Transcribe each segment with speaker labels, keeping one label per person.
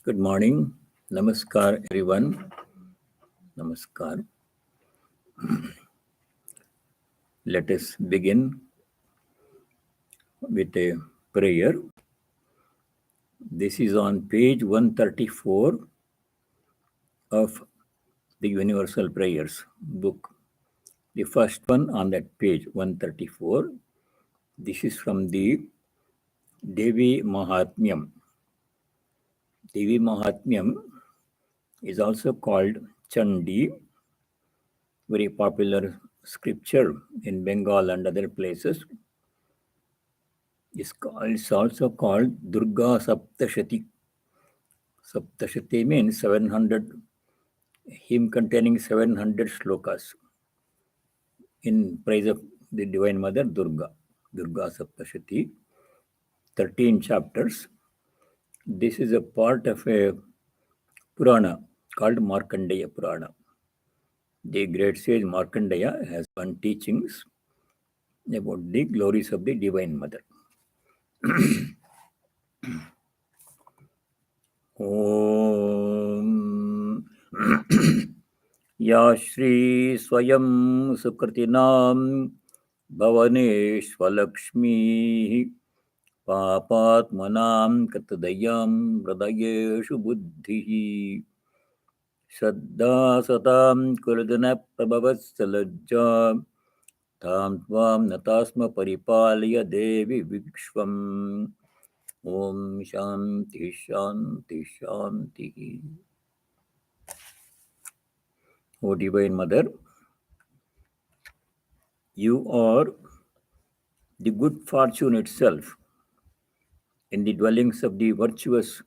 Speaker 1: Good morning. Namaskar, everyone. Namaskar. Let us begin with a prayer. This is on page 134 of the Universal Prayers book. The first one on that page 134. This is from the Devi Mahatmyam. Devi Mahatmyam is also called Chandi, very popular scripture in Bengal and other places. It's also called Durga Saptashati. Saptashati means 700, hymn containing 700 shlokas in praise of the Divine Mother Durga. Durga Saptashati, 13 chapters. This is a part of a Purana called Markandeya Purana. The great sage Markandeya has one teachings about the glories of the Divine Mother. Om Ya Shri Swayam Sukritinam Bhavaneshwalakshmi Papatmanam Katadayam Hridayeshu Buddhi Shraddha Satam Kuladana Prabhavassalajja Tam Tvam Natasma Paripalya Devi Vikshvam Om Shanti Shanti Shanti. O Divine Mother, you are the good fortune itself in the dwellings of the virtuous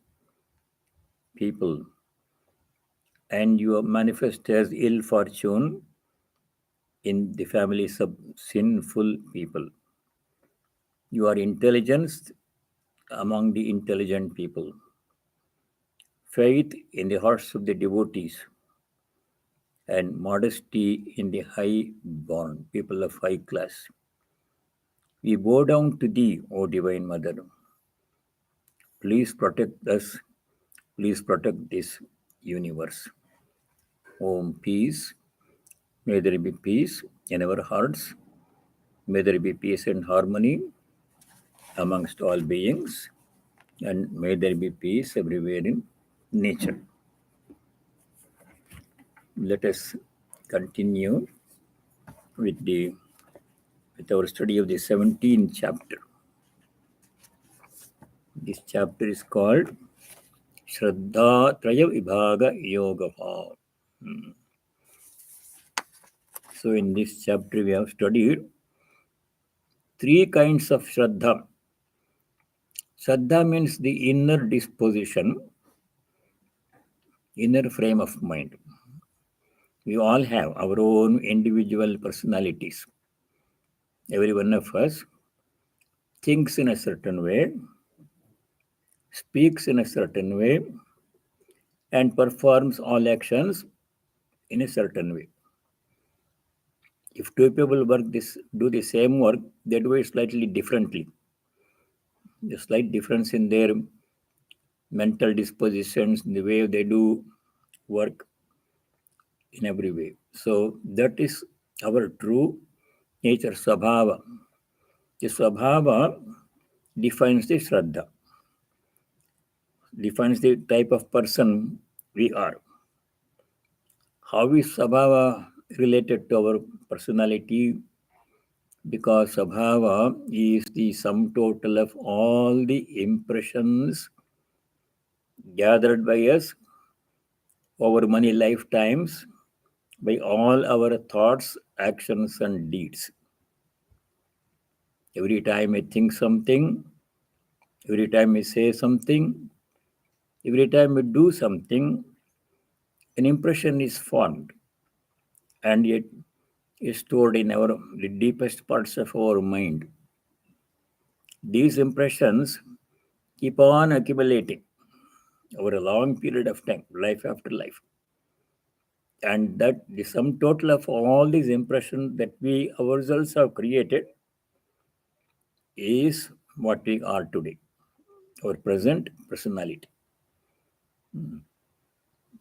Speaker 1: people, and you are manifest as ill fortune in the families of sinful people. You are intelligence among the intelligent people, faith in the hearts of the devotees, and modesty in the high-born people of high class. We bow down to thee, O Divine Mother. Please protect us. Please protect this universe. Om peace. May there be peace in our hearts. May there be peace and harmony amongst all beings. And may there be peace everywhere in nature. Let us continue with our study of the 17th chapter. This chapter is called Shraddhatraya Vibhaga Yoga. So in this chapter we have studied three kinds of Shraddha. Shraddha means the inner disposition, inner frame of mind. We all have our own individual personalities. Every one of us thinks in a certain way, speaks in a certain way, and performs all actions in a certain way. If two people do the same work, they do it slightly differently. The slight difference in their mental dispositions, the way they do work in every way. So that is our true nature, Swabhava. The Swabhava defines the Shraddha, defines the type of person we are. How is Swabhava related to our personality? Because Swabhava is the sum total of all the impressions gathered by us over many lifetimes by all our thoughts, actions, and deeds. Every time I think something, every time I say something, every time I do something, an impression is formed and yet is stored in the deepest parts of our mind. These impressions keep on accumulating over a long period of time, life after life. And that the sum total of all these impressions that we ourselves have created is what we are today, our present personality.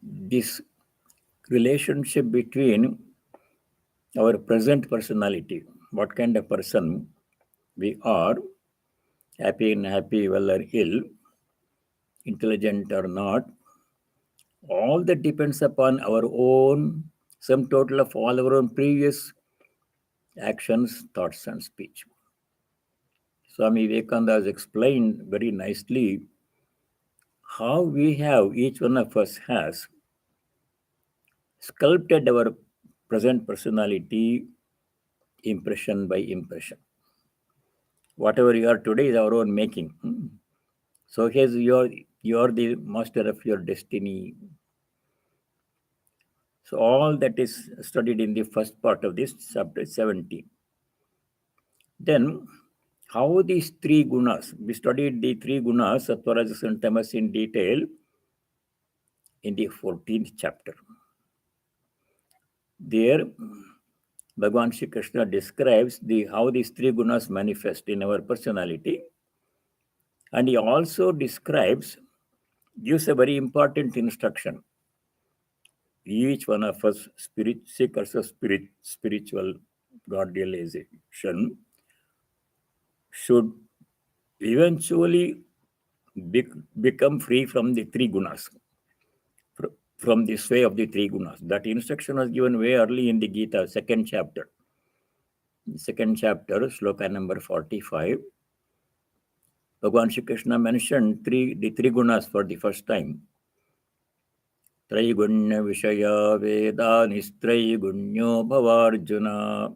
Speaker 1: this relationship between our present personality, what kind of person we are, happy and happy, well or ill, intelligent or not, all that depends upon our own sum total of all our own previous actions, thoughts, and speech. Swami Vivekananda has explained very nicely how we have, each one of us has sculpted our present personality impression by impression. Whatever you are today is our own making. So here's you're the master of your destiny. So all that is studied in the first part of this chapter 17. Then how these three gunas, we studied the three gunas, sattva, rajas, and tamas in detail in the 14th chapter. There, Bhagavan Shri Krishna describes how these three gunas manifest in our personality. And he also gives a very important instruction. Each one of us, seekers of spiritual God realization, should eventually become free from the three gunas, from the sway of the three gunas. That instruction was given way early in the Gita, second chapter. Second chapter, sloka number 45. Bhagavan Shri Krishna mentioned the three gunas for the first time. Traigunya Vishaya Veda Nistraigunyo Bhavarjuna.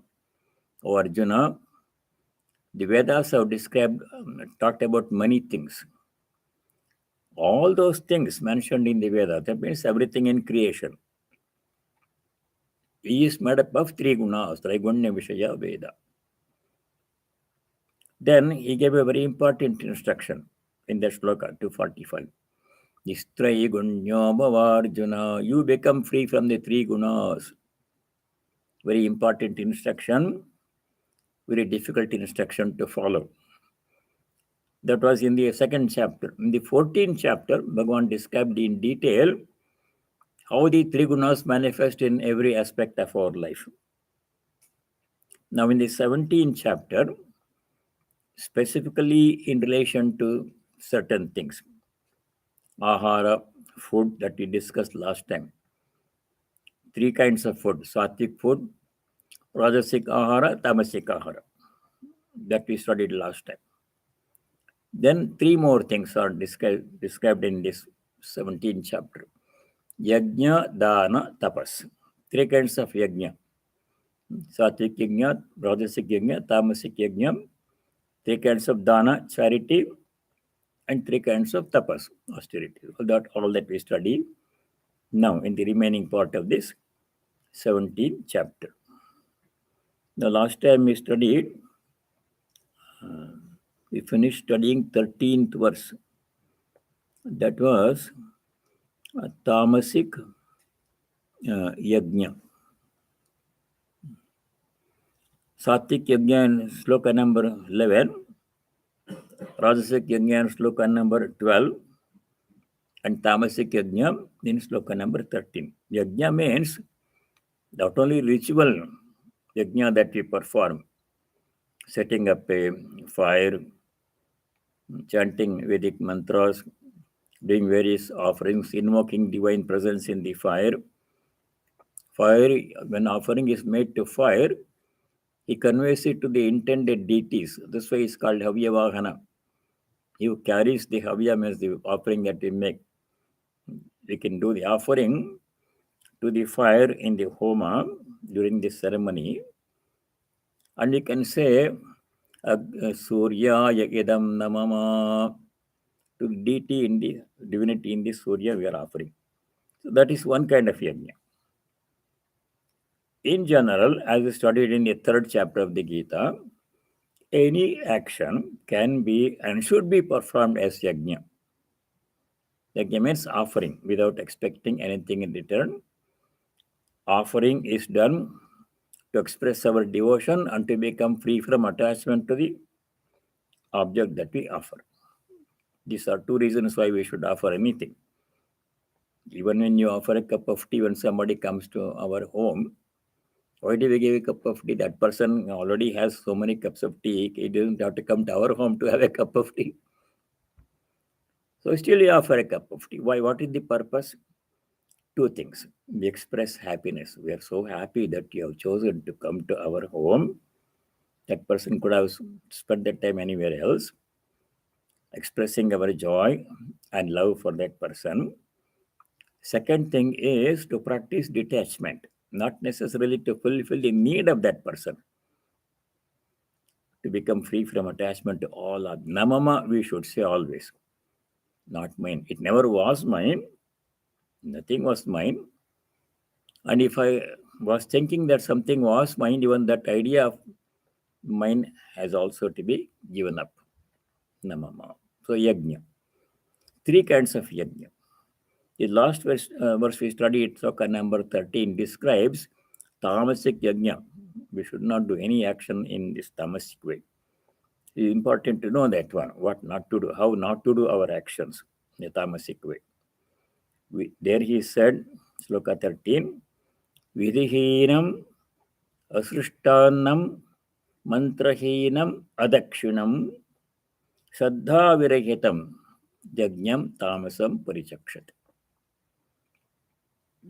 Speaker 1: O Arjuna, the Vedas have talked about many things. All those things mentioned in the Veda, that means everything in creation, is made up of three gunas, Traigunya Vishaya Veda. Then he gave a very important instruction in that sloka 245. Nistraigunyo Bhavarjuna, you become free from the three gunas. Very important instruction, very difficult instruction to follow. That was in the second chapter. In the 14th chapter, Bhagavan described in detail how the three gunas manifest in every aspect of our life. Now in the 17th chapter, specifically in relation to certain things, ahara, food that we discussed last time. Three kinds of food: sattvic food, rajasic ahara, tamasic ahara, that we studied last time. Then three more things are described in this 17th chapter. Yajna, dana, tapas. Three kinds of yajna. Sattvic yajna, rajasic yajna, tamasic yajna. Three kinds of dana, charity, and three kinds of tapas, austerity. All that we study now in the remaining part of this 17th chapter. The last time we studied, we finished studying 13th verse. That was tamasic yajna. Sattvic yajna in sloka number 11, rajasic yajna in sloka number 12, and tamasic yajna in sloka number 13. Yajna means not only ritual yajna that we perform, setting up a fire, chanting Vedic mantras, doing various offerings, invoking divine presence in the fire. Fire, when offering is made to fire, he conveys it to the intended deities. This way is called havyavahana. He carries the havyam as the offering that we make. We can do the offering to the fire in the homa during the ceremony, and we can say Surya Idam Namama, to the deity in the divinity in the Surya we are offering. So that is one kind of yajna. In general, as we studied in the third chapter of the Gita, any action can be and should be performed as yajna. Yajna means offering without expecting anything in return. Offering is done to express our devotion and to become free from attachment to the object that we offer. These are two reasons why we should offer anything. Even when you offer a cup of tea when somebody comes to our home, why do we give a cup of tea? That person already has so many cups of tea. He doesn't have to come to our home to have a cup of tea. So still you offer a cup of tea. Why? What is the purpose? Two things. We express happiness. We are so happy that you have chosen to come to our home. That person could have spent that time anywhere else, expressing our joy and love for that person. Second thing is to practice detachment, not necessarily to fulfill the need of that person, to become free from attachment to all of namama, we should say always. Not mine. It never was mine. Nothing was mine. And if I was thinking that something was mine, even that idea of mine has also to be given up. Namama. So yajna. Three kinds of yajna. The last verse we studied, sloka number 13, describes tamasic yajna. We should not do any action in this tamasic way. It is important to know that one, what not to do, how not to do our actions in a tamasic way. There he said, sloka 13, vidhihinam asrishtanam mantrahinam adakshinam Shraddha virahitam yajñam tamasam parichakshat.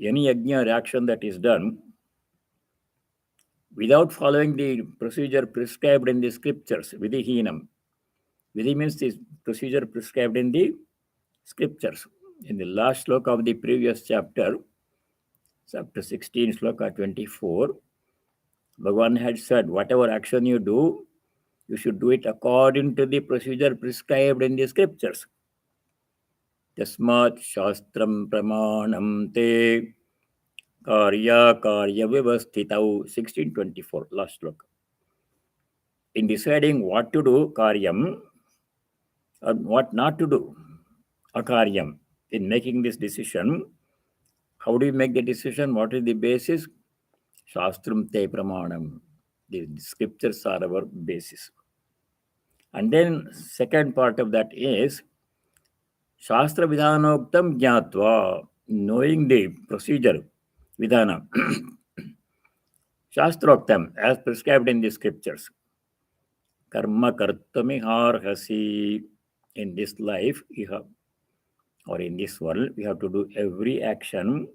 Speaker 1: Any yajna or action that is done without following the procedure prescribed in the scriptures, vidhihinam. Vidhi means the procedure prescribed in the scriptures. In the last sloka of the previous chapter, chapter 16, sloka 24, Bhagavan had said, whatever action you do, you should do it according to the procedure prescribed in the scriptures. Tasmat shastram pramanam te karya vivasthitau 1624, last sloka. In deciding what to do, karyam, or what not to do, akaryam, in making this decision, how do you make the decision? What is the basis? Shastram te pramanam. The scriptures are our basis. And then second part of that is Shastra Vidhanoktam Jnatva, knowing the procedure, Vidhana, Shastroktam, as prescribed in the scriptures. Karma kartamiharhasi. In this life, you have, or in this world, we have to do every action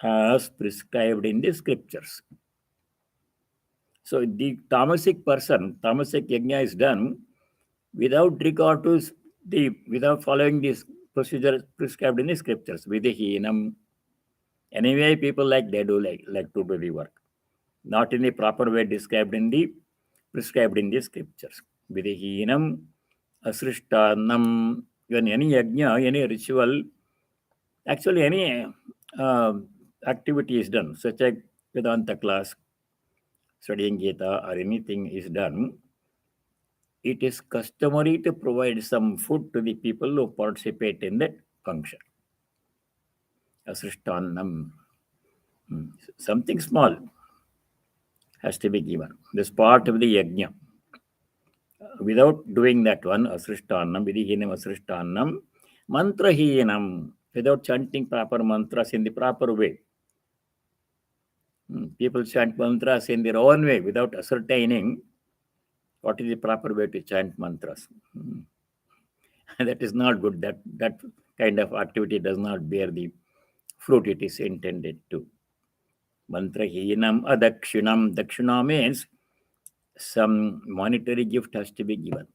Speaker 1: as prescribed in the scriptures. So the tamasic person, tamasic yajna is done without regard to without following this procedure prescribed in the scriptures. Vidhihinam. Anyway, people they do like to do the work, not in the proper way prescribed in the scriptures. Vidhihinam, asrishtanam. When any yajna, any ritual, actually any activity is done, such as Vedanta class, studying Gita, or anything is done, it is customary to provide some food to the people who participate in that function. Asrishtanam. Something small has to be given. This part of the yajna. Without doing that one, asrishtanam, vidhihinam asrishtanam, mantrahinam, without chanting proper mantras in the proper way. People chant mantras in their own way without ascertaining what is the proper way to chant mantras. That is not good. That kind of activity does not bear the fruit it is intended to. Mantrahinam adakshinam. Dakshina means some monetary gift has to be given.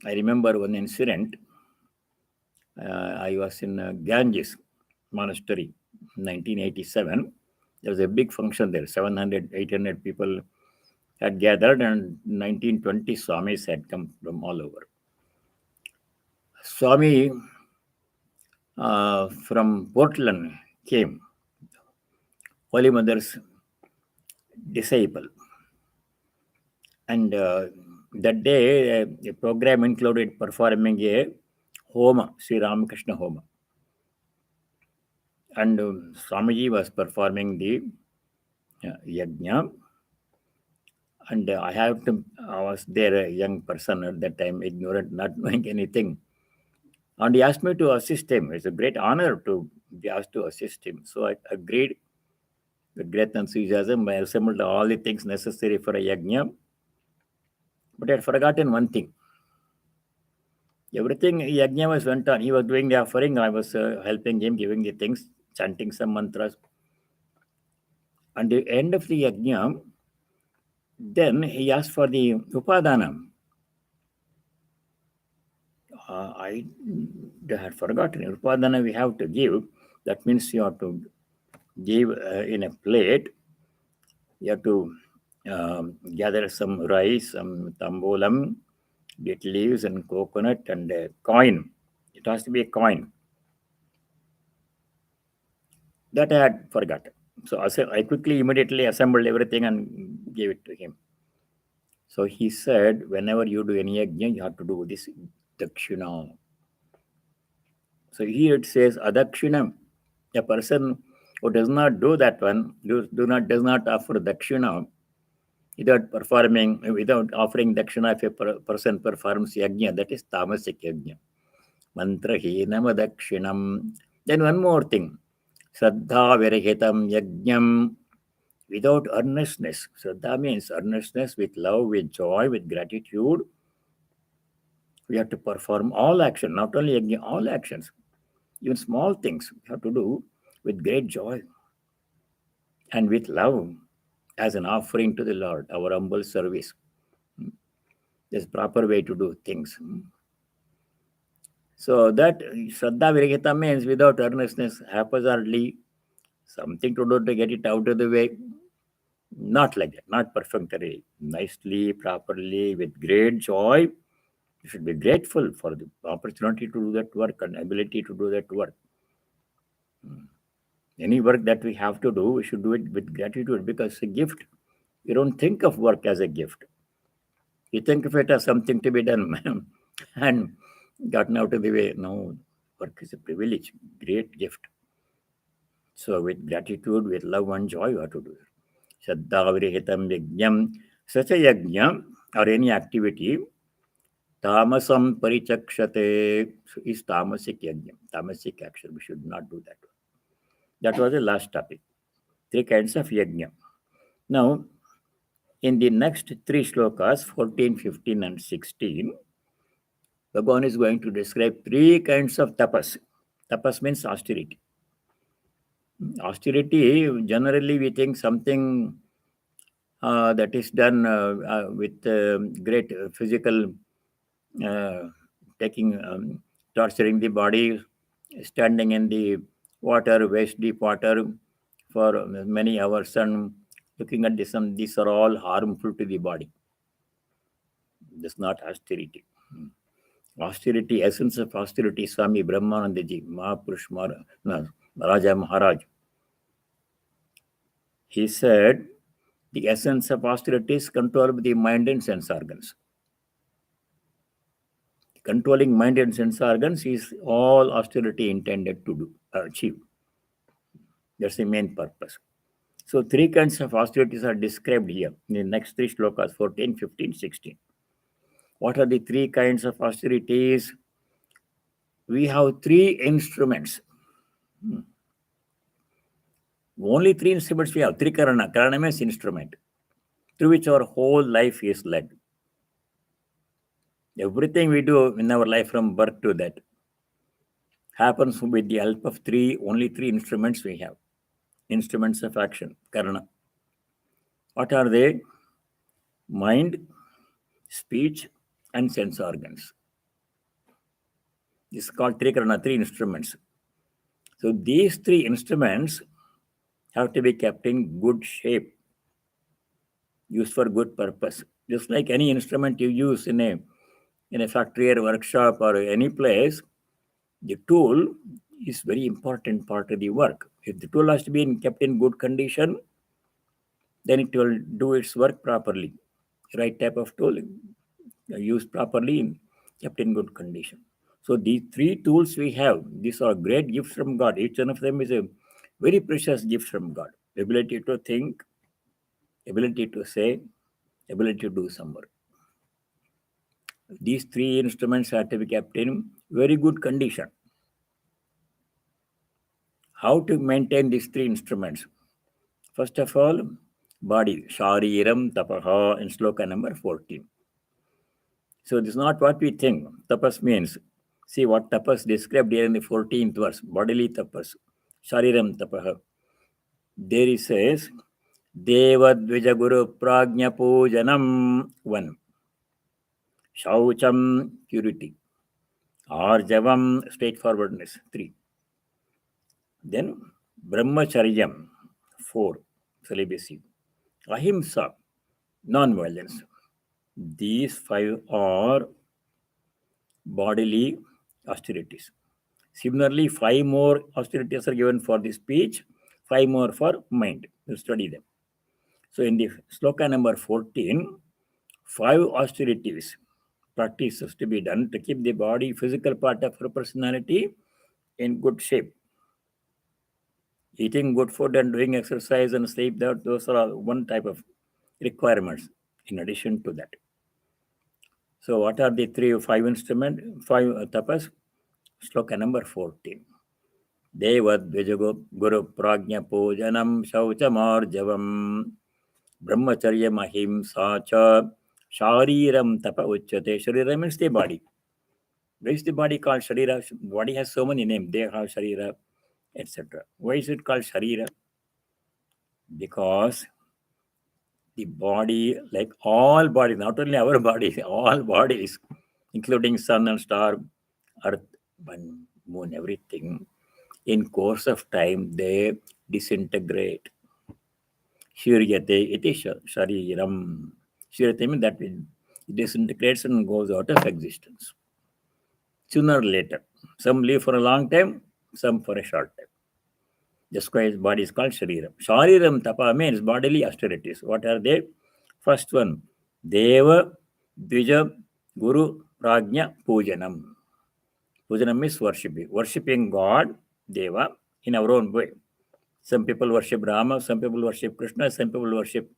Speaker 1: I remember one incident. I was in Ganges monastery, 1987. There was a big function there. 700, 800 people had gathered, and 1920 Swamis had come from all over. Swami from Portland came, Holy Mother's disciple. And that day, a program included performing a Homa, Sri Ramakrishna Homa. And Swamiji was performing the yajna. And I was there, a young person at that time, ignorant, not knowing anything. And he asked me to assist him. It's a great honor to be asked to assist him. So I agreed with great enthusiasm. I assembled all the things necessary for a yajna. But I had forgotten one thing. Everything yajna was went on. He was doing the offering. I was helping him, giving the things, chanting some mantras. And the end of the yajna, then he asked for the upadana. I had forgotten. Upadana we have to give. That means you have to give in a plate. You have to gather some rice, some tambolam, date leaves, and coconut, and a coin. It has to be a coin. That I had forgotten. So I quickly, immediately assembled everything and gave it to him. So he said, whenever you do any yajna, you have to do this dakshina. So here it says adakshinam. A person who does not do that one, does not offer dakshina, without offering dakshina, if a person performs yajna, that is tamasic yajna. Mantrahinam adakshinam. Then one more thing. Shraddha virahitam yajnam. Without earnestness. Shraddha means earnestness, with love, with joy, with gratitude. We have to perform all action, not only yajna, all actions. Even small things we have to do with great joy and with love as an offering to the Lord, our humble service. There's proper way to do things. So that Shraddha Viragita means without earnestness, haphazardly, something to do to get it out of the way. Not like that, not perfectly, nicely, properly, with great joy. You should be grateful for the opportunity to do that work and ability to do that work. Any work that we have to do, we should do it with gratitude because it's a gift. You don't think of work as a gift. You think of it as something to be done and gotten out of the way. No, work is a privilege, great gift. So with gratitude, with love and joy, you have to do it. Shraddha virihitam yajnam. Such a yajna or any activity, tamasam parichakshate, is tamasic yajna, tamasic action. We should not do that. That was the last topic. 3 kinds of yajna. Now, in the next 3 shlokas, 14, 15, and 16, Bhagavan is going to describe 3 kinds of tapas. Tapas means austerity. Austerity, generally we think something that is done with great physical taking, torturing the body, standing in the water, waist deep water for many hours and looking at the sun. These are all harmful to the body. This is not austerity. Austerity, essence of austerity, Swami Brahmarupananda ji, Mahapurush Raja Maharaj. He said, the essence of austerity is control of the mind and sense organs. Controlling mind and sense organs is all austerity intended to achieve. That's the main purpose. So 3 kinds of austerities are described here in the next 3 shlokas, 14, 15, 16. What are the 3 kinds of austerities? We have 3 instruments. Only 3 instruments we have. 3 karana. Karana means instrument, through which our whole life is led. Everything we do in our life from birth to death happens with the help of only 3 instruments we have. Instruments of action, karana. What are they? Mind, speech, and sense organs. This is called 3 karana, 3 instruments. So these 3 instruments have to be kept in good shape, used for good purpose. Just like any instrument you use in a factory or workshop or any place, the tool is very important part of the work. If the tool has to be kept in good condition, then it will do its work properly. Right type of tool used properly, kept in good condition. So these 3 tools we have, these are great gifts from God. Each one of them is a very precious gift from God. Ability to think, ability to say, ability to do some work. These three instruments have to be kept in very good condition. How to maintain these three instruments? First of all, body, shariram tapaha in sloka number 14. So this is not what we think. Tapas means, see what tapas described here in the 14th verse, bodily tapas, shariram tapaha. There he says, Deva Dvija Guru Prajna Pujanam 1. Shaucham, purity. Arjavam, straightforwardness 3. Then Brahmacharyam 4, celibacy. Ahimsa, non-violence. These 5 are bodily austerities. Similarly, 5 more austerities are given for the speech, 5 more for mind. You study them. So in the sloka number 14, 5 austerities, practices to be done to keep the body, physical part of her personality in good shape. Eating good food and doing exercise and sleep, those are all one type of requirements in addition to that. So what are the 5 instruments, 5 tapas? Sloka number 14. Deva Dvijago Guru Prajna Pujanam Shauchamarjavam Brahmacharya Mahimsa Cha Shariram Tapa Uchyate. Sharira means the body. Why is the body called Sharira? Body has so many names. They have Sharira, etc. Why is it called Sharira? Because the body, like all bodies, not only our bodies, all bodies, including sun and star, earth, moon, everything, in course of time, they disintegrate. Ijyate, it is shariram. Shiryate means that it disintegrates and goes out of existence. Sooner or later. Some live for a long time, some for a short time. That's why his body is called Shariram. Shariram Tapa means bodily austerities. What are they? First one, Deva Dvija Guru Prajna Pujanam. Pujanam means worshipping. Worshipping God, Deva, in our own way. Some people worship Rama, some people worship Krishna, some people worship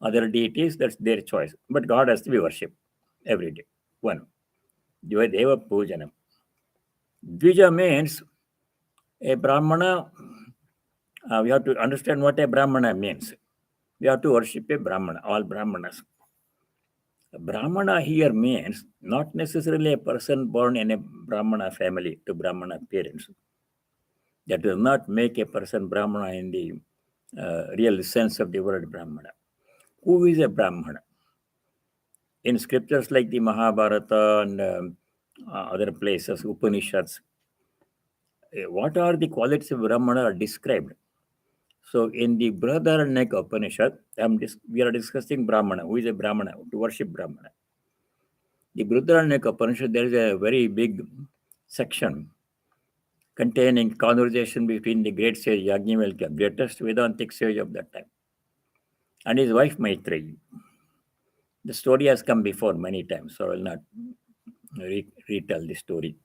Speaker 1: other deities. That's their choice. But God has to be worshipped every day. One. Deva Pujanam. Dvija means a Brahmana. We have to understand what a Brahmana means. We have to worship a Brahmana, all Brahmanas. A Brahmana here means not necessarily a person born in a Brahmana family to Brahmana parents. That does not make a person Brahmana in the real sense of the word Brahmana. Who is a Brahmana? In scriptures like the Mahabharata and other places, Upanishads, what are the qualities of Brahmana are described? So in the Brihadaranyaka Upanishad, we are discussing Brahmana. Who is a Brahmana? To worship Brahmana. The Brihadaranyaka Upanishad, there is a very big section containing conversation between the great sage Yajnavalkya, greatest Vedantic sage of that time, and his wife Maitreyi. The story has come before many times, so I will not retell the story.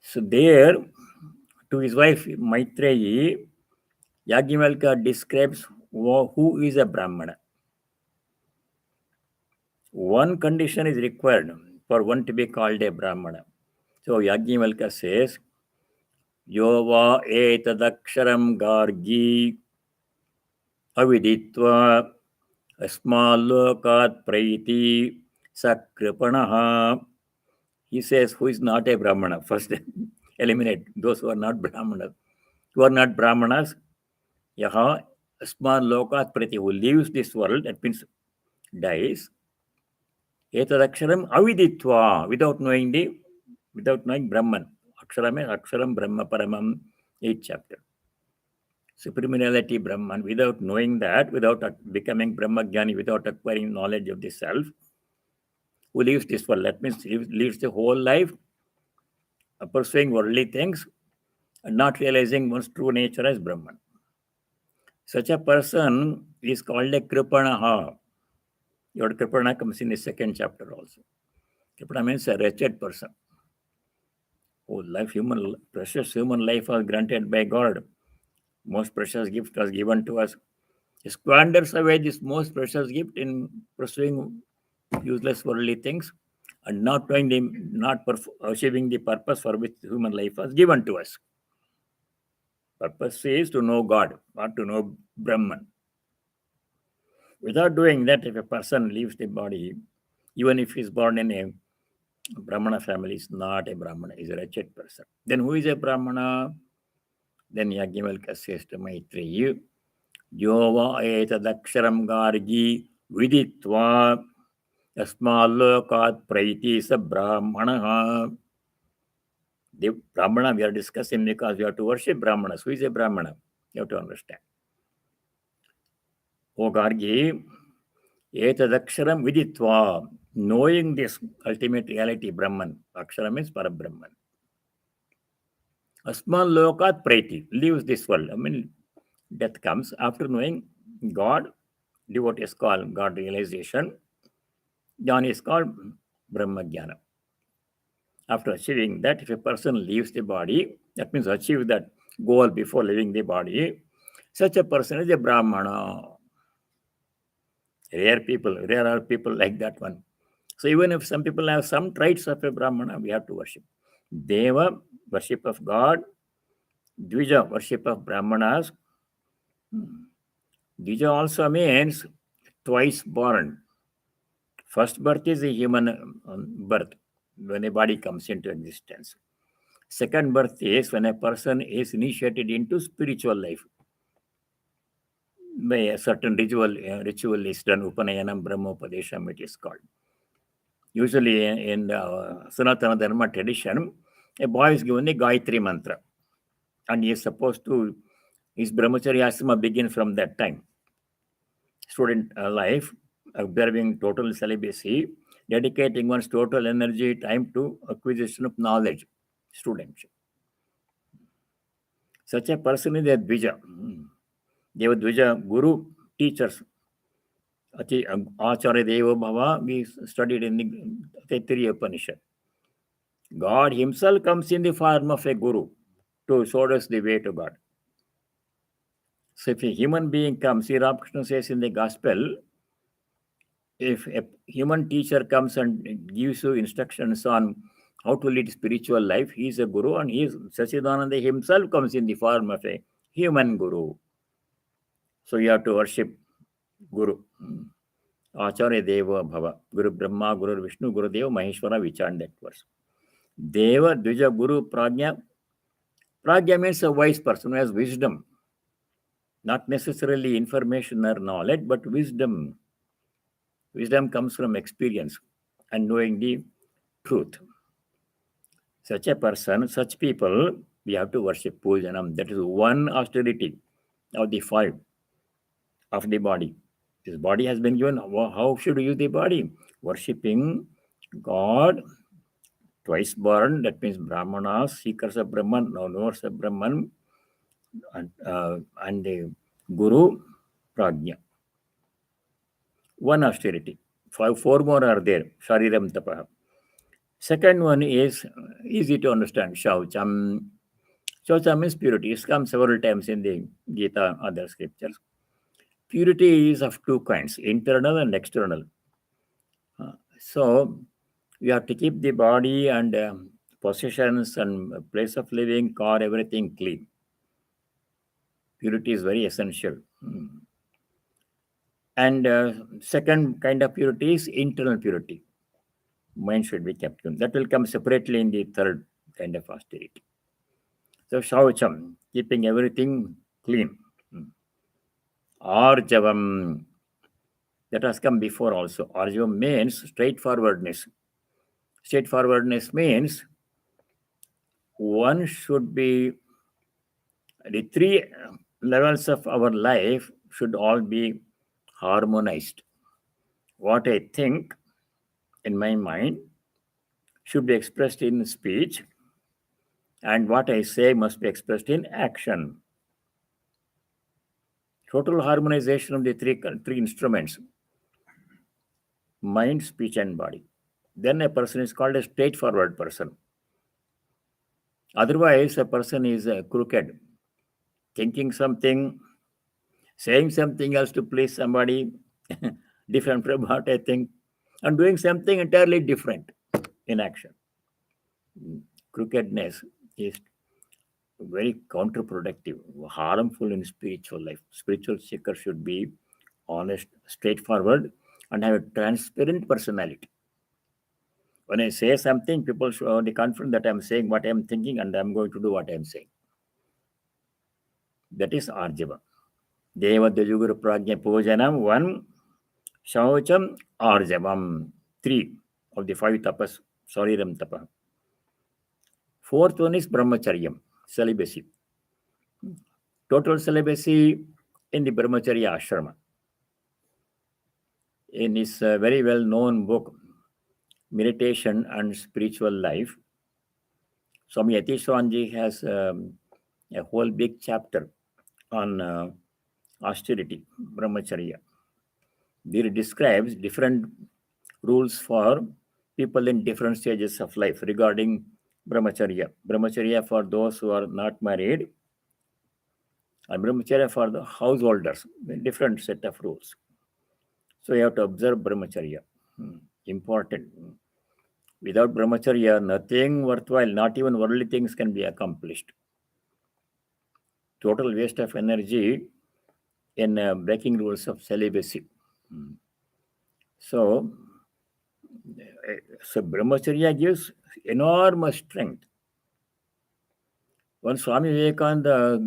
Speaker 1: So there, to his wife Maitreyi, Yajnavalkya describes who is a Brahmana. One condition is required for one to be called a Brahmana. So Yajnavalkya says, Yova etadaksharam gargi aviditva asmalokat praiti sakripanaha. He says, who is not a Brahmana? First, eliminate those who are not Brahmanas. Who are not Brahmanas, yaha asmalokat praiti, who leaves this world, that means dies. Etadaksharam aviditva, without knowing Brahman. Akshara means Aksharam Brahma Paramam, 8th chapter. Supramenality Brahman, without knowing that, without becoming Brahmagyani, without acquiring knowledge of the self, who leaves this world. That means leaves the whole life pursuing worldly things and not realizing one's true nature as Brahman. Such a person is called a Kripanaha. Your Kripana comes in the 2nd chapter also. Kripana means a wretched person. Oh, precious human life was granted by God. Most precious gift was given to us. He squanders away this most precious gift in pursuing useless worldly things and not achieving the purpose for which human life was given to us. Purpose is to know God, not to know Brahman. Without doing that, if a person leaves the body, even if he is born in a Brahmana family, is not a Brahmana, is a wretched person. Then who is a Brahmana? Then Yajnavalkya says to Maitreyi, Yova etadaksharam gargi vidhidṛṣṭo asmālokat praiti sa brahmana. The Brahmana we are discussing because we have to worship Brahmanas. Who is a Brahmana? You have to understand. O Gargi, etadaksharam vidhidṛṣṭo, knowing this ultimate reality, Brahman. Akshara means Parabrahman. Asmālokat praiti, leaves this world. I mean, death comes after knowing God. Devotees call God realization. Jnana is called Brahma Jnana. After achieving that, if a person leaves the body, that means achieve that goal before leaving the body, such a person is a Brahmana. Rare are people like that one. So even if some people have some traits of a Brahmana, we have to worship. Deva, worship of God. Dvija, worship of Brahmanas. Dvija also means twice born. First birth is a human birth, when a body comes into existence. Second birth is when a person is initiated into spiritual life. By a certain ritual is done, Upanayanam, Brahmopadesham, it is called. Usually in the Sanatana Dharma tradition, a boy is given the Gayatri mantra. And he is supposed to, his brahmacharya asama begins from that time. Student life, observing total celibacy, dedicating one's total energy, time to acquisition of knowledge, studentship. Such a person is a Dvija. Deva Dvija, Guru, teachers. Acharya Deva Bhava, we studied in the Taittiriya Upanishad. God himself comes in the form of a Guru to show us the way to God. So if a human being comes, Sri Ramakrishna says in the Gospel, if a human teacher comes and gives you instructions on how to lead spiritual life, he is a Guru, and he is Sachidananda himself comes in the form of a human Guru. So you have to worship Guru. Acharya Deva Bhava. Guru Brahma, Guru Vishnu, Guru Deva, Maheshwara, we chant that verse. Deva, Dvija, Guru, Prajna. Prajna means a wise person who has wisdom. Not necessarily information or knowledge, but wisdom. Wisdom comes from experience and knowing the truth. Such a person, such people, we have to worship Pujanam. That is one austerity of the 5 of the body. This body has been given. How should we use the body? Worshipping God, twice born, that means Brahmanas, seekers of Brahman, knowers of Brahman, and the Guru, Prajna. One austerity. 4 more are there. Shariram Tapaha. Second one is easy to understand. Shaucham. Shaucham means purity. It comes several times in the Gita, other scriptures. Purity is of 2 kinds, internal and external. So we have to keep the body and possessions and place of living, car, everything clean. Purity is very essential. And second kind of purity is internal purity. Mind should be kept clean. That will come separately in the third kind of austerity. So Shaucham, keeping everything clean. Arjavam, that has come before also. Arjavam means straightforwardness. Straightforwardness means one should be, the 3 levels of our life should all be harmonized. What I think in my mind should be expressed in speech, and what I say must be expressed in action. Total harmonization of the three instruments, mind, speech, and body. Then a person is called a straightforward person. Otherwise, a person is crooked, thinking something, saying something else to please somebody, different from what I think, and doing something entirely different. inaction. Crookedness is very counterproductive, harmful in spiritual life. Spiritual seeker should be honest, straightforward, and have a transparent personality. When I say something, people should be confident that I'm saying what I'm thinking and I'm going to do what I'm saying. That is Arjava. Devadayuguru Prajna Pujanam, 1. Shaucham Arjavam, 3 of the 5 tapas, Sariram tapa. 4th one is Brahmacharyam, celibacy. Total celibacy in the Brahmacharya ashrama. In his very well known book, Meditation and Spiritual Life, Swami Yatiswanji has a whole big chapter on austerity, Brahmacharya. There it describes different rules for people in different stages of life regarding Brahmacharya. Brahmacharya for those who are not married, and Brahmacharya for the householders, a different set of rules. So you have to observe Brahmacharya. Important. Without Brahmacharya, nothing worthwhile, not even worldly things can be accomplished. Total waste of energy in breaking rules of celibacy. So Brahmacharya gives enormous strength. When Swami Vivekananda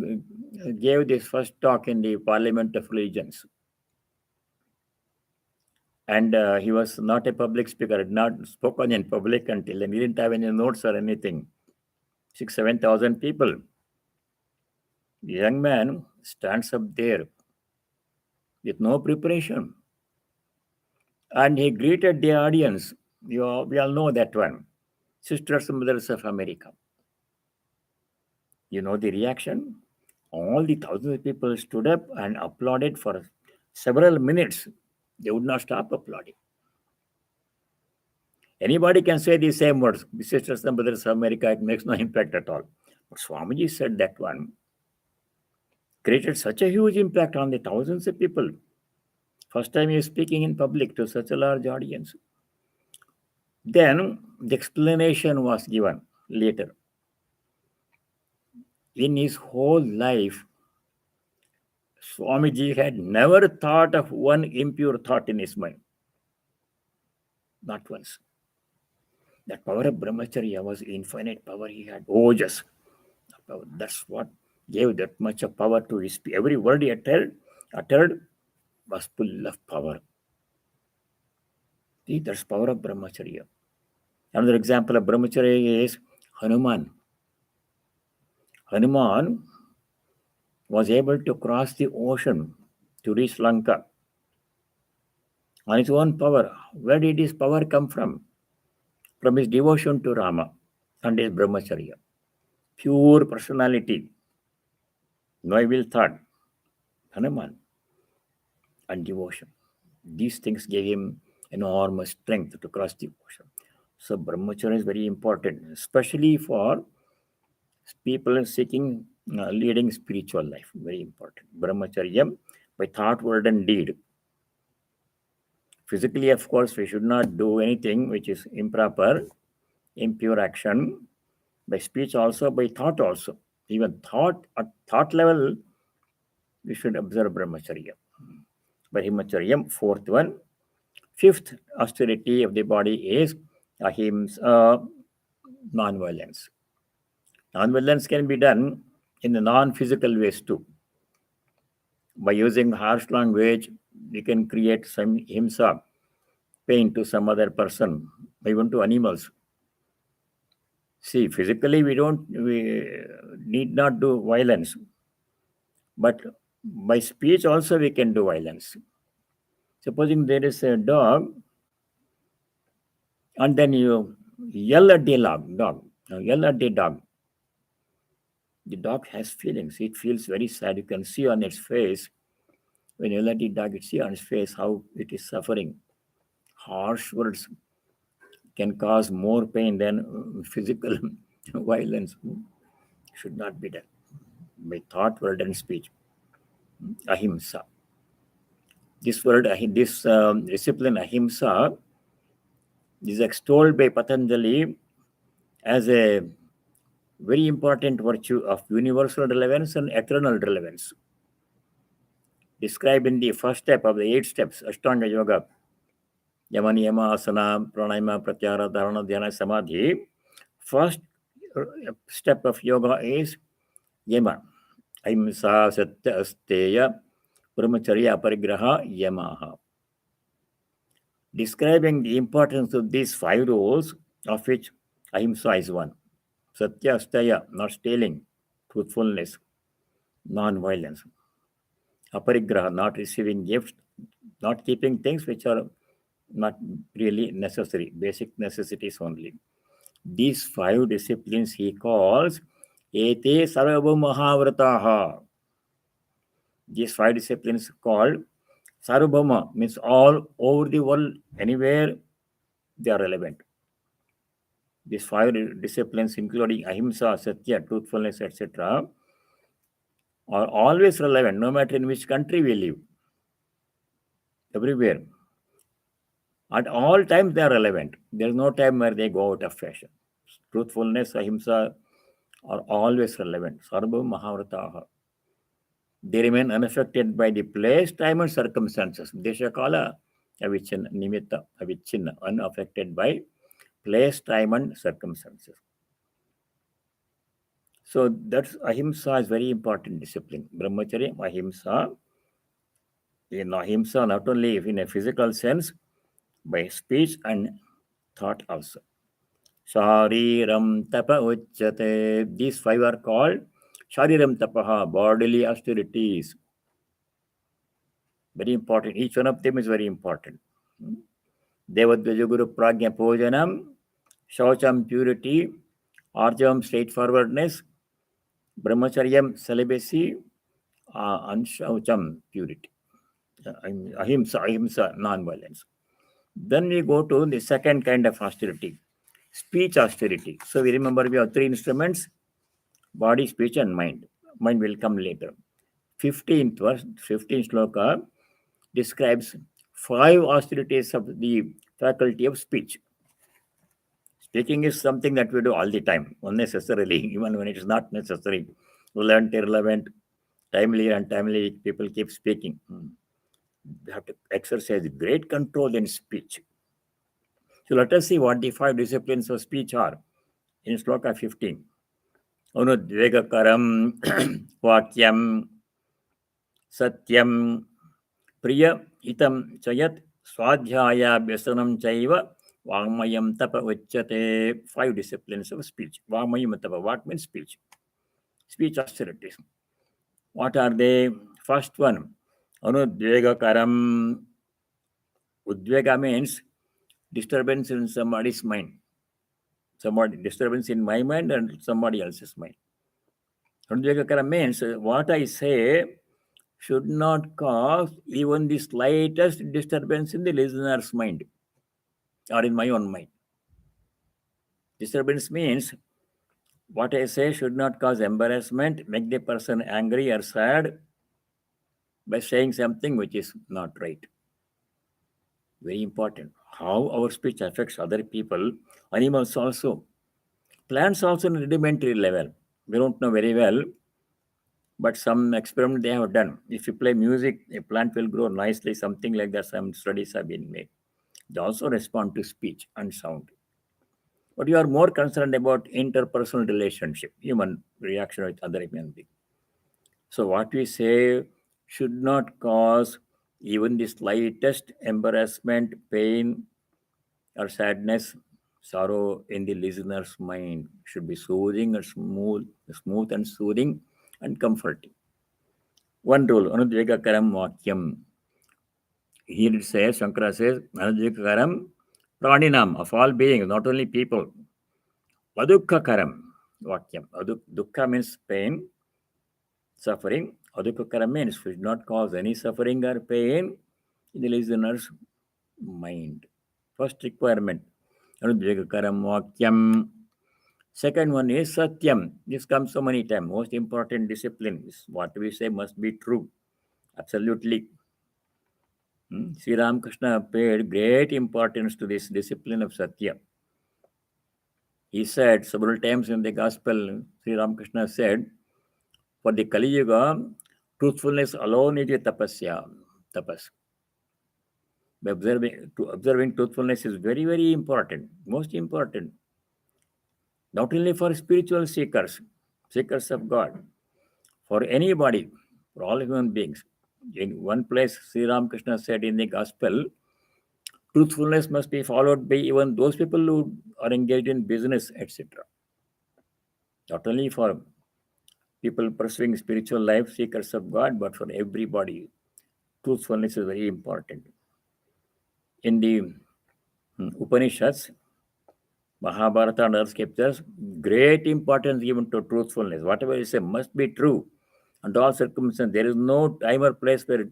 Speaker 1: gave this first talk in the Parliament of Religions, and he was not a public speaker, had not spoken in public until, and he didn't have any notes or anything. 6,000-7,000 people. The young man stands up there with no preparation, and he greeted the audience. We all know that one. Sisters and Mothers of America. You know the reaction? All the thousands of people stood up and applauded for several minutes. They would not stop applauding. Anybody can say the same words. The Sisters and Brothers of America, it makes no impact at all. But Swamiji said that one created such a huge impact on the thousands of people. First time he is speaking in public to such a large audience. Then the explanation was given later. In his whole life, Swamiji had never thought of one impure thought in his mind. Not once. That power of Brahmacharya was infinite power he had. Ojas. That's what gave that much of power to his speech. Every word he uttered was full of power. See, that's power of Brahmacharya. Another example of Brahmacharya is Hanuman. Hanuman was able to cross the ocean to reach Lanka on his own power. Where did his power come from? From his devotion to Rama and his Brahmacharya. Pure personality, no evil thought, Hanuman, and devotion. These things gave him enormous strength to cross the ocean. So Brahmacharya is very important, especially for people seeking leading spiritual life. Very important. Brahmacharya by thought, word, and deed. Physically, of course, we should not do anything which is improper, impure action. By speech also, by thought also. Even thought, at thought level, we should observe Brahmacharya. Brahmacharya, 4th one. 5th austerity of the body is ahimsa, non-violence. Non-violence can be done in the non-physical ways too. By using harsh language, we can create some himsa, pain to some other person, even to animals. See, physically we need not do violence, but by speech also we can do violence. Supposing there is a dog, and then you yell at the dog. Yell at the dog. The dog has feelings. It feels very sad. You can see on its face, when you let the dog, you see on its face how it is suffering. Harsh words can cause more pain than physical violence. Should not be done. By thought, word, and speech. Ahimsa. This word, this discipline, ahimsa, is extolled by Patanjali as a very important virtue of universal relevance and eternal relevance. Described in the first step of the 8 steps, Ashtanga Yoga, Yama, Niyama, Asana, Pranayama, Pratyahara, Dharana, Dhyana, Samadhi. First step of yoga is Yama. Ahimsa, Satya, Asteya, Brahmacharya, Aparigraha, Yamaha. Describing the importance of these 5 rules, of which Ahimsa is one. Satya, Asteya, not stealing, truthfulness, non-violence. Aparigraha, not receiving gifts, not keeping things which are not really necessary, basic necessities only. These 5 disciplines he calls Ete Sarvabhaumahavrataha. These 5 disciplines called Sarvabhauma, means all over the world, anywhere they are relevant. These 5 disciplines, including Ahimsa, Satya, truthfulness, etc., are always relevant, no matter in which country we live. Everywhere. At all times they are relevant. There is no time where they go out of fashion. Truthfulness, Ahimsa are always relevant. Sarvabhauma Mahavrataha. They remain unaffected by the place, time, and circumstances. Deshakala, avichinna, nimitta, avichinna, unaffected by place, time, and circumstances. So that's Ahimsa is very important discipline. Brahmacharya, Ahimsa. In Ahimsa, not only in a physical sense, by speech and thought also. Shariram tapa ujyate. These 5 are called Shariram tapaha, bodily austerities. Very important. Each one of them is very important. Devadvaja Guru Pragya Pojanam, Shaucham purity, Arjavam straightforwardness, Brahmacharyam celibacy, and Shaucham purity. Ahimsa, non-violence. Then we go to the second kind of austerity, speech austerity. So we remember we have 3 instruments, body, speech, and mind. Mind will come later. 15th verse, 15th sloka describes 5 austerities of the faculty of speech. Speaking is something that we do all the time, unnecessarily, even when it is not necessary. Relevant, irrelevant, timely, untimely, people keep speaking. We have to exercise great control in speech. So let us see what the 5 disciplines of speech are in sloka 15. Anudvegakaram vakyam satyam priya itam chayat swadhyaya vyasanam chaiva vāṅmayam tapa uchyate. 5 disciplines of speech. Vāṅmayam tapa, what means speech? Speech austerities. What are they? First one, anudvegakaram. Udvega means disturbance in somebody's mind. Somebody disturbance in my mind and somebody else's mind. Anudvegakaram means what I say should not cause even the slightest disturbance in the listener's mind or in my own mind. Disturbance means what I say should not cause embarrassment, make the person angry or sad by saying something which is not right. Very important. How our speech affects other people, animals also. Plants also in rudimentary level. We don't know very well, but some experiment they have done. If you play music, a plant will grow nicely, something like that. Some studies have been made. They also respond to speech and sound. But you are more concerned about interpersonal relationship, human reaction with other human beings. So what we say should not cause even the slightest embarrassment, pain, or sadness, sorrow in the listener's mind. Should be soothing and smooth and soothing and comforting. One rule, Anudvegakaram Vakyam. Here it says, Shankara says, Anudvegakaram Praninam, of all beings, not only people. Adukkhakaram Vakyam. Dukkha means pain, suffering. Adukkhakaram means should not cause any suffering or pain in the listener's mind. First requirement, Anudvegakaram Vakyam. Second one is Satyam. This comes so many times. Most important discipline is what we say must be true. Absolutely. Sri Ramakrishna paid great importance to this discipline of Satya. He said several times in the Gospel, Sri Ramakrishna said, for the Kali Yuga, truthfulness alone is a tapas. Observing truthfulness is very, very important, most important. Not only for spiritual seekers of God, for anybody, for all human beings. In one place, Sri Ramakrishna said in the Gospel, truthfulness must be followed by even those people who are engaged in business, etc. Not only for people pursuing spiritual life, seekers of God, but for everybody. Truthfulness is very important. In the Upanishads, Mahabharata and other scriptures, great importance given to truthfulness. Whatever you say must be true. Under all circumstances, there is no time or place where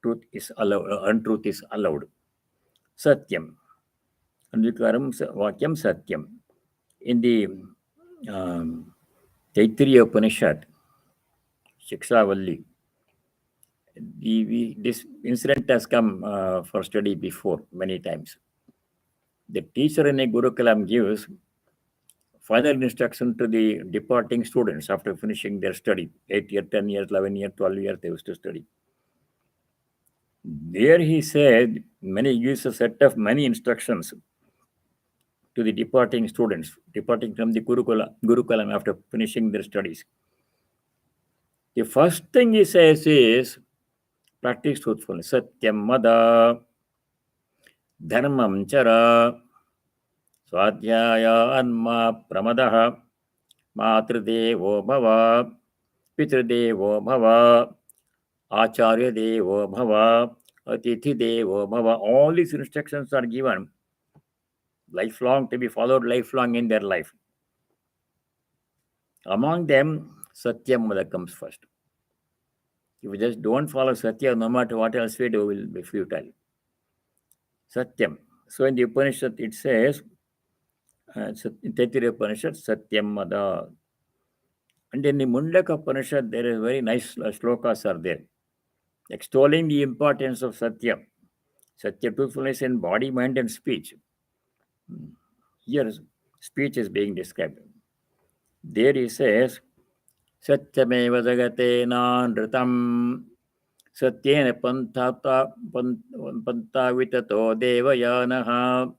Speaker 1: truth is allowed, untruth is allowed. Satyam. Anvikaram Vakyam Satyam. In the Taittiriya Upanishad, Shikshavalli, this incident has come for study before many times. The teacher in a Gurukulam gives final instruction to the departing students after finishing their study. 8 years, 10 years, 11 years, 12 years, they used to study. There he said, gives a set of many instructions to the departing students, departing from the Gurukulam after finishing their studies. The first thing he says is, practice truthfulness. Satyam mada, dharmam chara, swadhyaya anma pramadaha, matridevo bhava, pitrudevo bhava, acharya devo bhava, atithi devo bhava. All these instructions are given lifelong, to be followed lifelong in their life. Among them, Satyam mada comes first. If we just don't follow Satya, no matter what else we do, will be futile. Satyam. So in the Upanishad, it says, in Taittiriya Upanishad, Satyam mada. And in the Mundaka Upanishad, there is very nice shlokas are there, extolling the importance of Satya. Satya, truthfulness in body, mind, and speech. Here, speech is being described. There he says, Satyameva jagate nānritam satyena pantavitato devayanaha.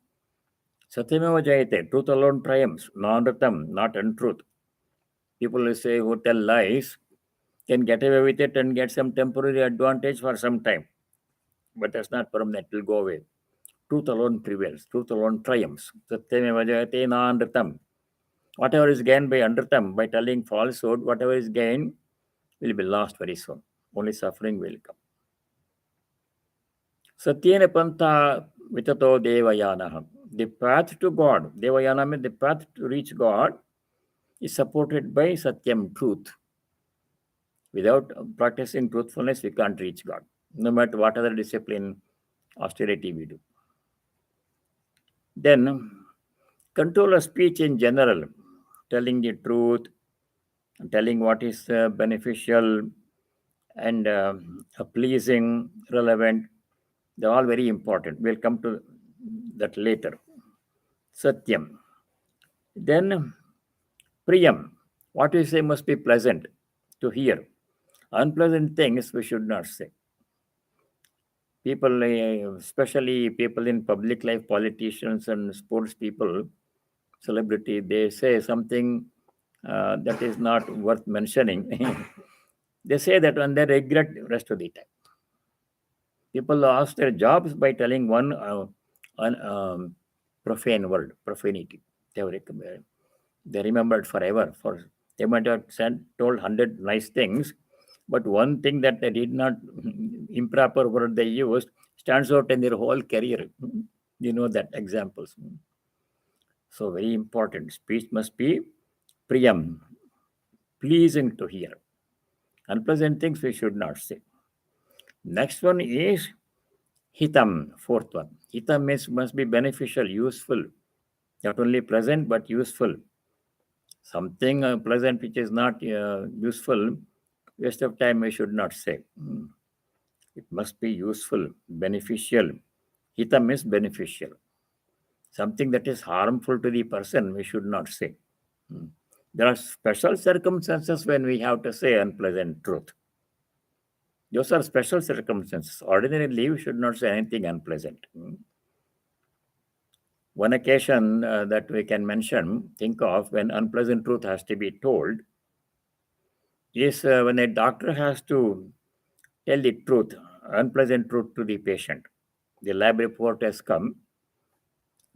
Speaker 1: Satyameva jayate, truth alone triumphs, nānritam, not untruth. People who say, who tell lies, can get away with it and get some temporary advantage for some time. But that's not permanent, it will go away. Truth alone prevails, truth alone triumphs. Satyameva jayate nānritam. Whatever is gained by anritam, by telling falsehood, whatever is gained will be lost very soon. Only suffering will come. Satyena pantha vitato devayanaha. The path to God, devayana means the path to reach God, is supported by satyam, truth. Without practicing truthfulness, we can't reach God, no matter what other discipline, austerity we do. Then, control of speech in general, telling the truth, telling what is beneficial and pleasing, relevant, they're all very important. We'll come to that later. Satyam. Then, priyam. What we say must be pleasant to hear. Unpleasant things we should not say. People, especially people in public life, politicians and sports people, celebrity, they say something that is not worth mentioning. They say that and they regret the rest of the time. People lost their jobs by telling one profane word, profanity. They remembered forever. They might have told 100 nice things, but one thing that they did not, improper word they used, stands out in their whole career. You know that examples. So very important. Speech must be priyam, pleasing to hear. Unpleasant things we should not say. Next one is hitam, fourth one. Hitam must be beneficial, useful. Not only pleasant, but useful. Something pleasant which is not useful, waste of time we should not say. It must be useful, beneficial. Hitam is beneficial. Something that is harmful to the person, we should not say. There are special circumstances when we have to say unpleasant truth. Those are special circumstances. Ordinarily, we should not say anything unpleasant. One occasion that we can mention, think of when unpleasant truth has to be told, is when a doctor has to tell the truth, unpleasant truth to the patient. The lab report has come.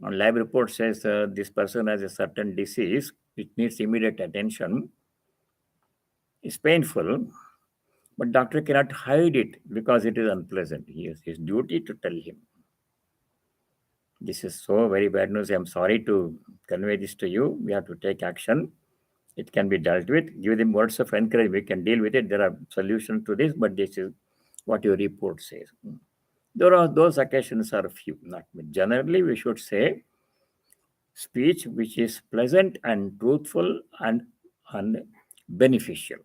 Speaker 1: And lab report says this person has a certain disease which needs immediate attention. It's painful, but doctor cannot hide it because it is unpleasant. He has his duty to tell him. This is so very bad news. I'm sorry to convey this to you. We have to take action. It can be dealt with. Give them words of encouragement. We can deal with it. There are solutions to this, but this is what your report says. Those occasions are few, not many. Generally, we should say speech which is pleasant and truthful and beneficial.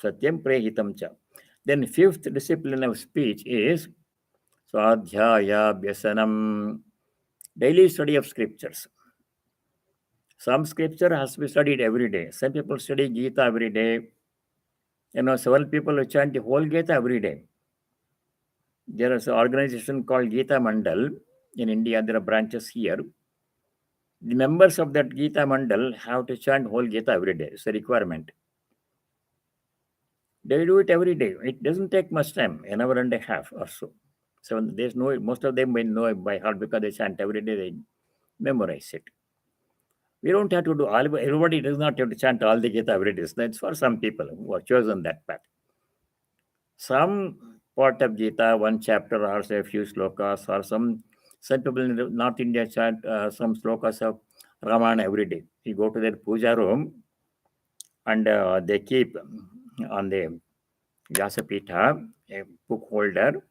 Speaker 1: Satyam prehitam cha. Then fifth discipline of speech is svādhyāya daily study of scriptures. Some scripture has to be studied every day. Some people study Gita every day. Several people chant the whole Gita every day. There is an organization called Gita Mandal in India. There are branches here. The members of that Gita Mandal have to chant whole Gita every day. It's a requirement. They do it every day. It doesn't take much time, an hour and a half or so. So there's most of them may know it by heart because they chant every day. They memorize it. We don't have to do all. Everybody does not have to chant all the Gita every day. That's for some people who have chosen that path. Some part of Gita, one chapter or say a few slokas, or some people in North India chant some slokas of Ramayana every day. You go to their puja room and they keep on the Vyasapitha a book holder,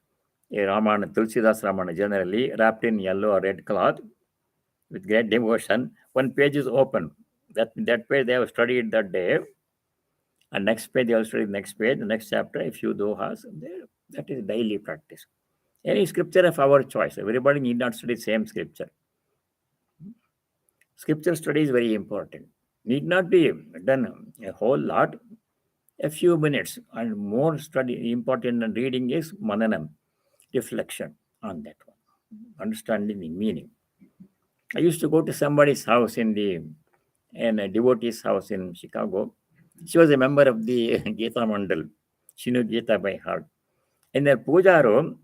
Speaker 1: a Ramayana, Tulsidas Ramayana generally, wrapped in yellow or red cloth with great devotion. One page is open. That page they have studied that day. And next page, they will study the next page, the next chapter, a few dohas. That is daily practice. Any scripture of our choice. Everybody need not study the same scripture. Scripture study is very important. Need not be done a whole lot. A few minutes and more study important than reading is mananam, reflection on that one, understanding the meaning. I used to go to somebody's house in a devotee's house in Chicago. She was a member of the Gita Mandal. She knew Gita by heart. In their puja room,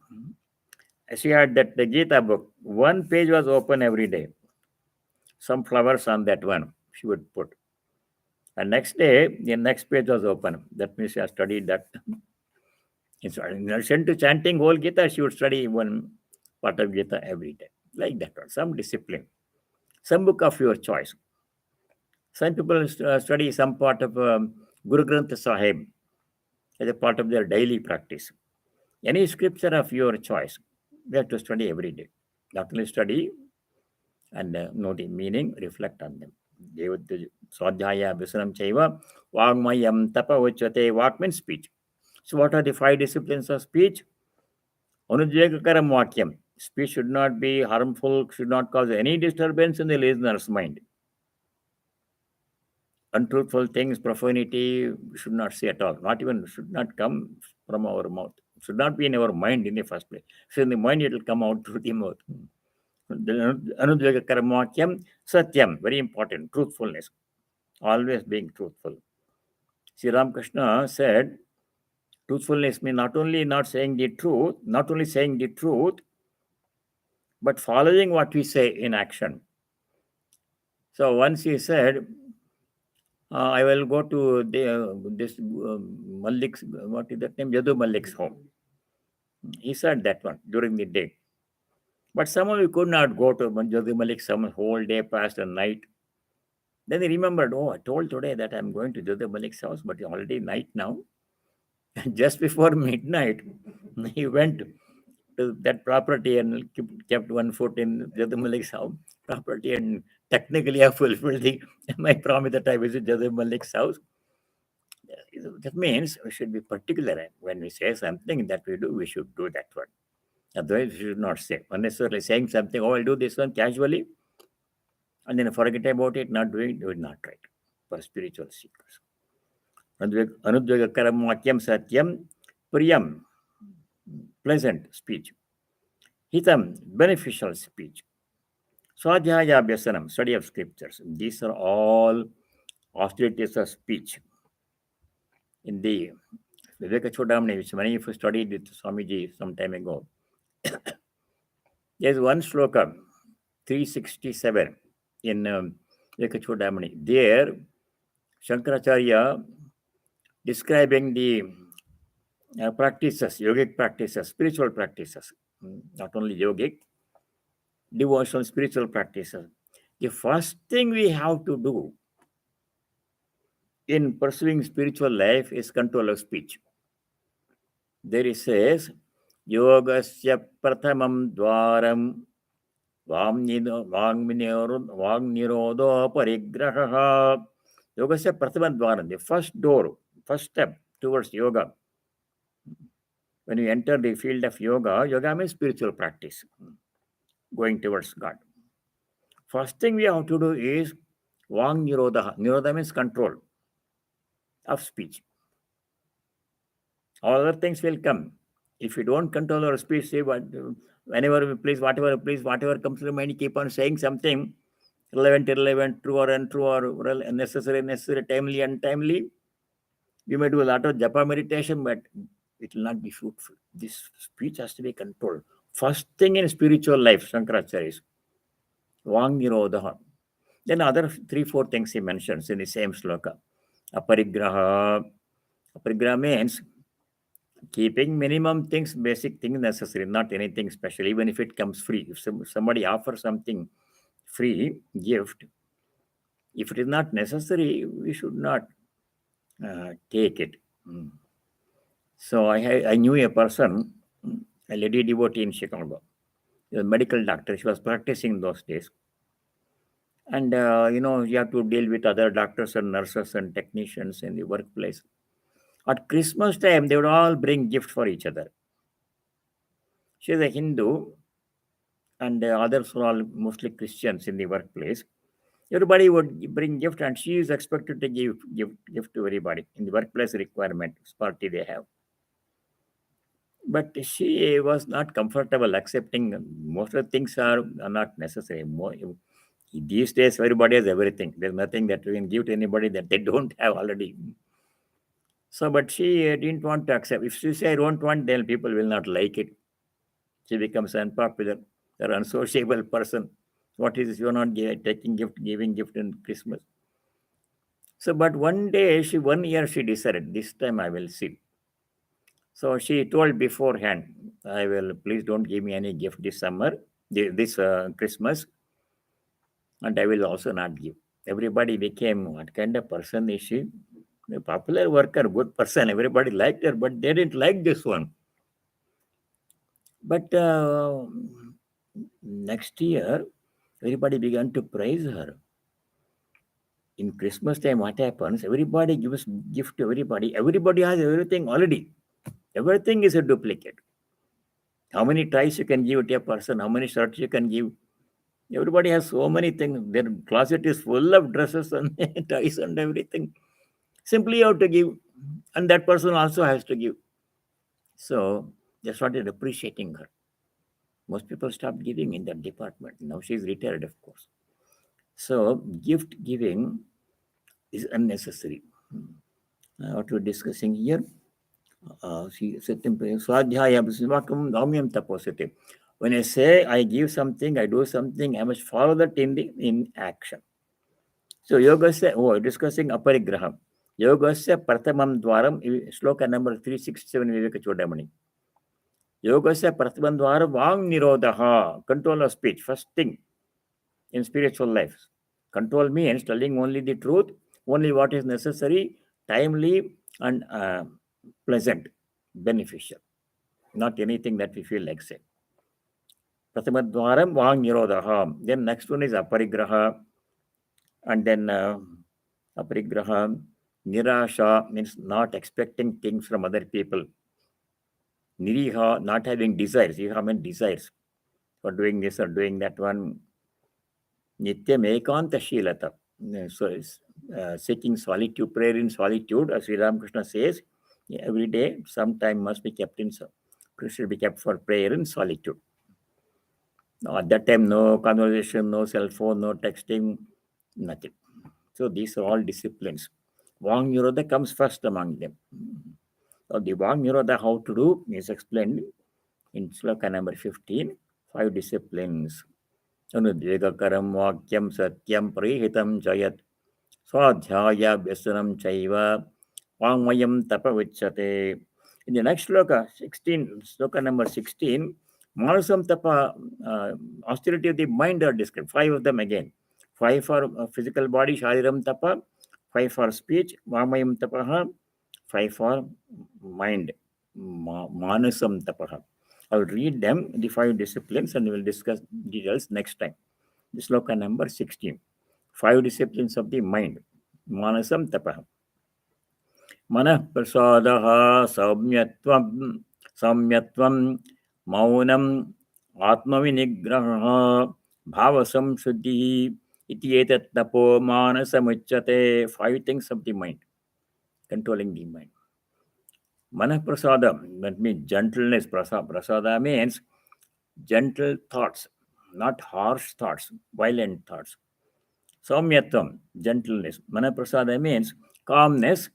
Speaker 1: she had the Gita book. One page was open every day. Some flowers on that one she would put. And next day, the next page was open. That means she had studied that. In addition to chanting whole Gita, she would study one part of Gita every day. Like that one. Some discipline. Some book of your choice. Some people study some part of Guru Granth Sahib as a part of their daily practice. Any scripture of your choice, we have to study every day. Not only study and know the meaning, reflect on them. Svādhyāya Visanam Chaiva, Vāgmayam Tapa Ujyate. Vāk means speech. So what are the 5 disciplines of speech? Anudvegakaram Vakyam. Speech should not be harmful, should not cause any disturbance in the listener's mind. Untruthful things, profanity, should not say at all. Not even should not come from our mouth. Should not be in our mind in the first place. So in the mind it will come out through the mouth. Anudvegakaram Vakyam, Satyam, very important, truthfulness. Always being truthful. Sri Ramakrishna said, truthfulness means not only saying the truth, but following what we say in action. So once he said, I will go to this Malik's, what is that name? Yadu Malik's home. He said that one during the day. But somehow we could not go to Yadu Malik's home whole day, past a night. Then he remembered, I told today that I'm going to Yadu Malik's house, but it's already night now. Just before midnight, he went to that property and kept one foot in Yadu Malik's house property, and technically I fulfilled my promise that I visit Yadu Malik's house. That means we should be particular. When we say something that we do, we should do that one. Otherwise, we should not say. Unnecessarily saying something, oh, I'll do this one casually, and then forget about it, not doing it, not right. For spiritual seekers. Anudvegakaram vakyam satyam priyam, pleasant speech. Hitam, beneficial speech. Swadhyaya abhyasanam, study of scriptures. These are all austerities of speech. In the Viveka Chodamani, which many of you studied with Swamiji some time ago, there's one sloka, 367, in Viveka Chodamani. There, Shankaracharya describing the practices, yogic practices, spiritual practices, not only yogic, devotional spiritual practices. The first thing we have to do in pursuing spiritual life is control of speech. There it says, yogasya prathamam dvaram vāṅnirodho parigraha. Yogasya prathamam dvaram, the first door, first step towards yoga. When you enter the field of yoga, yoga means spiritual practice, going towards God. First thing we have to do is vāṅnirodha. Nirodha means control of speech. All other things will come. If you don't control our speech, say whenever we please, whatever comes to the mind, keep on saying something relevant, true or untrue, or necessary, timely, untimely. We may do a lot of japa meditation, but it will not be fruitful. This speech has to be controlled. First thing in spiritual life, Shankaracharya is Vāṅnirodha. Then other 3-4 things he mentions in the same sloka. Aparigraha. Aparigraha means keeping minimum things, basic things necessary, not anything special, even if it comes free. If somebody offers something free, gift, if it is not necessary, we should not take it. So I knew a person, a lady devotee in Chicago, a medical doctor. She was practicing those days. And, you have to deal with other doctors and nurses and technicians in the workplace. At Christmas time, they would all bring gifts for each other. She is a Hindu, and others were all mostly Christians in the workplace. Everybody would bring gift, and she is expected to give gift to everybody in the workplace requirement party they have. But she was not comfortable accepting. Most of the things are not necessary. These days, everybody has everything. There's nothing that we can give to anybody that they don't have already. So, but she didn't want to accept. If she say, I don't want, then people will not like it. She becomes unpopular or unsociable person. What is this? You're not taking gift, giving gift in Christmas. So, but one year she decided, this time I will see. So she told beforehand, please don't give me any gift this summer, this Christmas, and I will also not give. Everybody became, what kind of person is she? A popular worker, good person. Everybody liked her, but they didn't like this one. But next year, everybody began to praise her. In Christmas time, what happens? Everybody gives gift to everybody. Everybody has everything already. Everything is a duplicate. How many ties you can give to a person? How many shirts you can give? Everybody has so many things. Their closet is full of dresses and ties and everything. Simply you have to give. And that person also has to give. So they started appreciating her. Most people stopped giving in that department. Now she's retired, of course. So gift giving is unnecessary. What we're discussing here. When I say I give something, I do something, I must follow that in action. So yogasya, discussing aparigraha. Yogasya prathamam dvaram, sloka number 367 Viveka Chodamani. Yogasya prathamam dvaram vāṅnirodha, control of speech, first thing in spiritual life. Control means telling only the truth, only what is necessary, timely, and pleasant, beneficial. Not anything that we feel like saying. Prathamadvaram vāṅnirodha. Then next one is aparigraha. And then aparigraha. Nirasha means not expecting things from other people. Niriha, not having desires. Iha means desires for doing this or doing that one. Nityam ekanta shilata. So it's seeking solitude, prayer in solitude, as Sri Ramakrishna says, every day some time must be kept in, should be kept for prayer in solitude. Now, at that time, no conversation, no cell phone, no texting, nothing. So these are all disciplines. Vang Nirodha comes first among them. So the Vang Nirodha, how to do, is explained in sloka number 15, 5 disciplines. Anudvegakaram vakyam satyam prihitam jayat swadhyaya vyasanam chaiva vangmayam tapa vichyate. In the next sloka, 16, sloka number 16, manasam tapa, austerity of the mind are described. 5 of them again. 5 for physical body, shariram tapa. 5 for speech, vangmayam tapaha. 5 for mind, manasam tapaha. I will read them, the 5 disciplines, and we will discuss details next time. This sloka number 16. 5 disciplines of the mind. Manasam tapaha. Manaḥ prasadaha samyatvam maunam atmavinigraha bhavasamshuddhi ijyate tapo manasamuchyate. 5 things of the mind, controlling the mind. Manaḥ prasadam, that means gentleness. Prasada means gentle thoughts, not harsh thoughts, violent thoughts. Saumyatvam, gentleness. Manaprasada means calmness.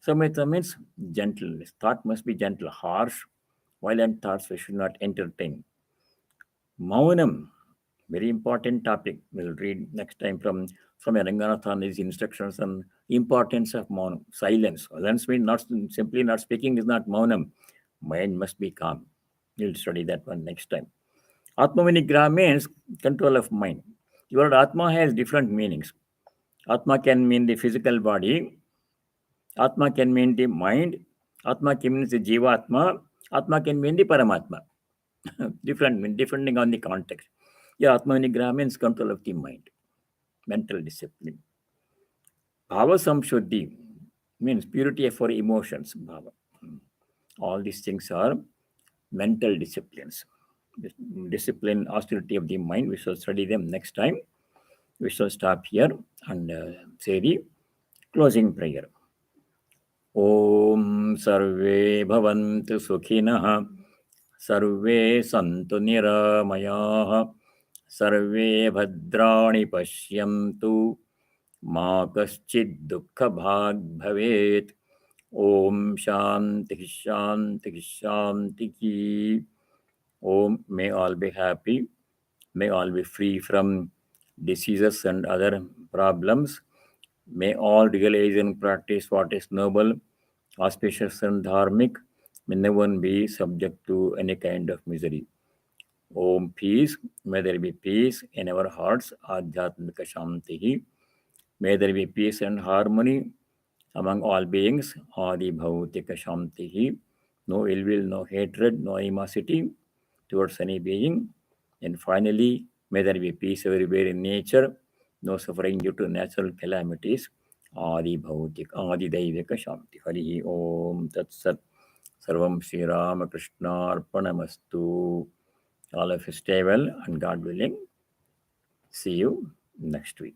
Speaker 1: Saumyatvam means gentleness. Thought must be gentle. Harsh, violent thoughts we should not entertain. Maunam, very important topic. We'll read next time from Swami Ranganathan's instructions on importance of maunam, silence. Silence means not simply not speaking is not maunam. Mind must be calm. We'll study that one next time. Atmavinigraha means control of mind. The word Atma has different meanings. Atma can mean the physical body. Atma can mean the mind. Atma can mean the Jiva Atma. Atma can mean the Paramatma. Different, depending on the context. Yeah, Atmavinigraha means control of the mind, mental discipline. Bhava Samshuddhi means purity for emotions. Bhava. All these things are mental disciplines. Discipline, austerity of the mind. We shall study them next time. We shall stop here and say the closing prayer. Om Sarve Bhavantu Sukhinah, Sarve Santu Niramayah, Sarve Bhadrani Pashyantu, Ma Kaschid Dukkha Bhag Bhavet. Om Shanti Shanti Shanti. Om, may all be happy. May all be free from diseases and other problems. May all realize and practice what is noble, auspicious, and dharmic. May no one be subject to any kind of misery. Om peace. May there be peace in our hearts. Adhyatmika shantihi. May there be peace and harmony among all beings. Adi bhautika shantihi. No ill will, no hatred, no animosity towards any being. And finally, may there be peace everywhere in nature, no suffering due to natural calamities. Adi bhautik, Adi daivika shanti. Hari Om Tat Sat. Sarvam Sri Rama Krishna Arpanamastu. All of you stay well and God willing. See you next week.